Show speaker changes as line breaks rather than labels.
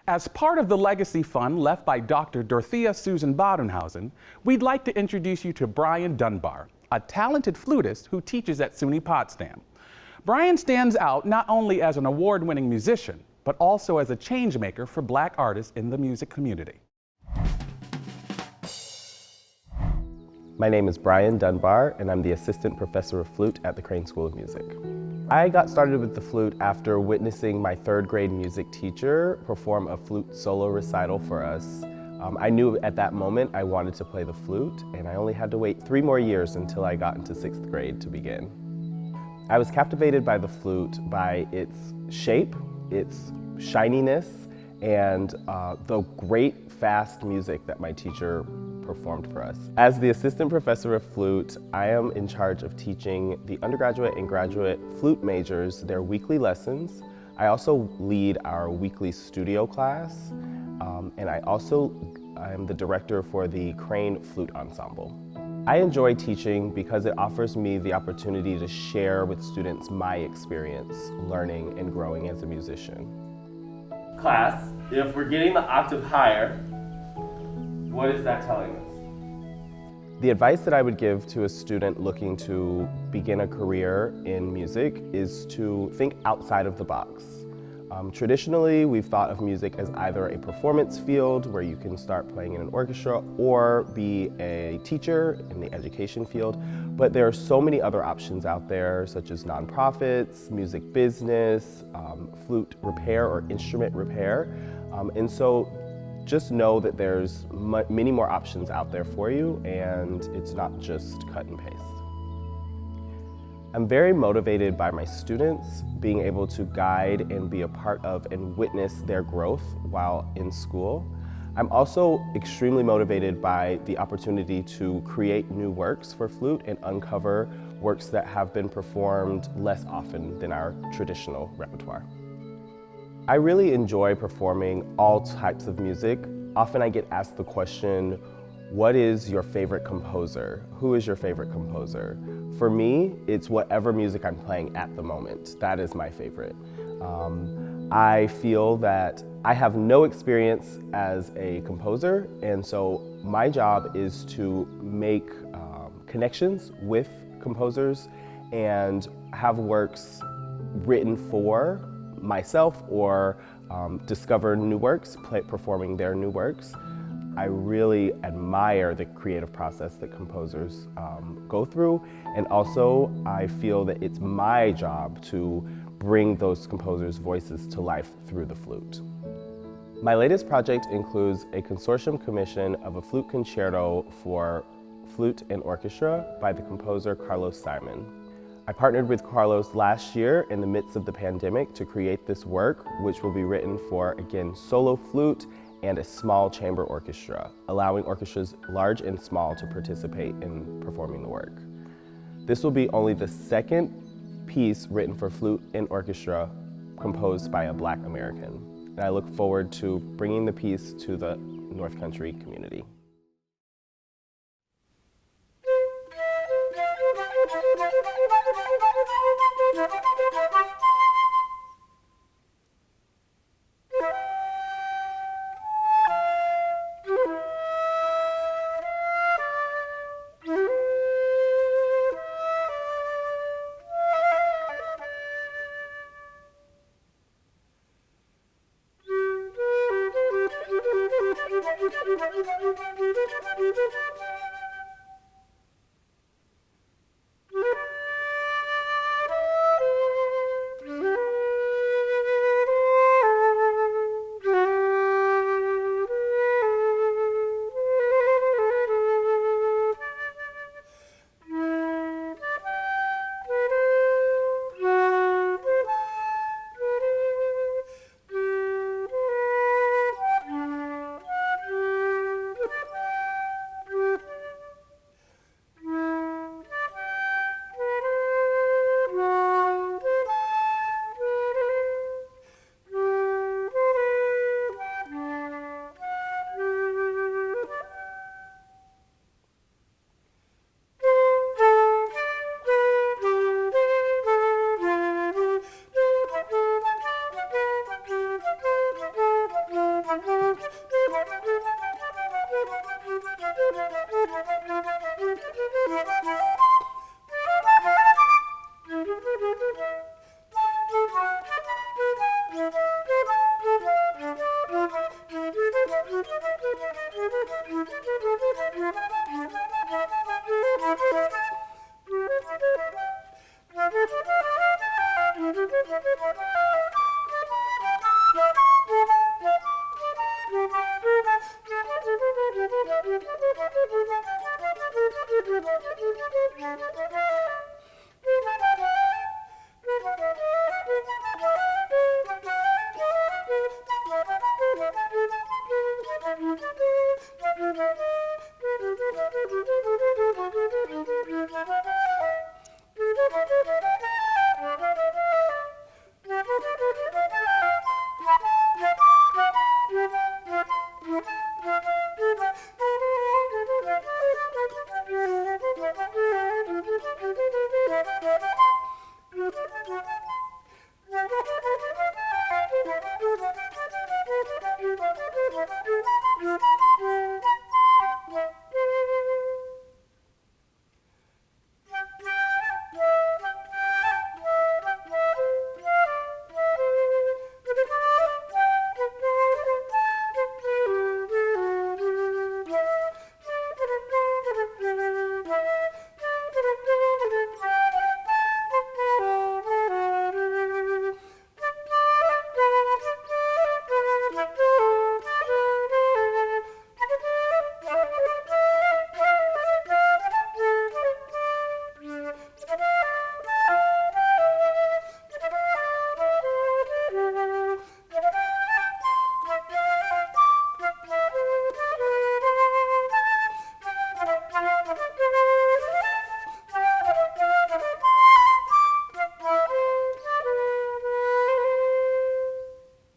As part of the legacy fund left by Dr. Dorothea Susan Bodenhausen, we'd like to introduce you to Brian Dunbar, a talented flutist who teaches at SUNY Potsdam. Brian stands out not only as an award-winning musician, but also as a change maker for Black artists in the music community.
My name is Brian Dunbar, and I'm the Assistant Professor of Flute at the Crane School of Music. I got started with the flute after witnessing my third grade music teacher perform a flute solo recital for us. I knew at that moment I wanted to play the flute, and I only had to wait 3 more years until I got into 6th grade to begin. I was captivated by the flute by its shape, its shininess, and the great fast music that my teacher performed for us. As the Assistant Professor of Flute, I am in charge of teaching the undergraduate and graduate flute majors their weekly lessons. I also lead our weekly studio class, and I am the director for the Crane Flute Ensemble. I enjoy teaching because it offers me the opportunity to share with students my experience learning and growing as a musician. Class, if we're getting the octave higher, what is that telling us? The advice that I would give to a student looking to begin a career in music is to think outside of the box. Traditionally, we've thought of music as either a performance field where you can start playing in an orchestra or be a teacher in the education field, but there are so many other options out there, such as nonprofits, music business, flute repair or instrument repair, and so just know that there's many more options out there for you, and it's not just cut and paste. I'm very motivated by my students, being able to guide and be a part of and witness their growth while in school. I'm also extremely motivated by the opportunity to create new works for flute and uncover works that have been performed less often than our traditional repertoire. I really enjoy performing all types of music. Often I get asked the question, what is your favorite composer? Who is your favorite composer? For me, it's whatever music I'm playing at the moment. That is my favorite. I feel that I have no experience as a composer, and so my job is to make connections with composers and have works written for myself or discover new works, performing their new works. I really admire the creative process that composers go through, and also I feel that it's my job to bring those composers' voices to life through the flute. My latest project includes a consortium commission of a flute concerto for flute and orchestra by the composer Carlos Simon. I partnered with Carlos last year in the midst of the pandemic to create this work, which will be written for, again, solo flute and a small chamber orchestra, allowing orchestras large and small to participate in performing the work. This will be only the second piece written for flute and orchestra composed by a Black American. And I look forward to bringing the piece to the North Country community.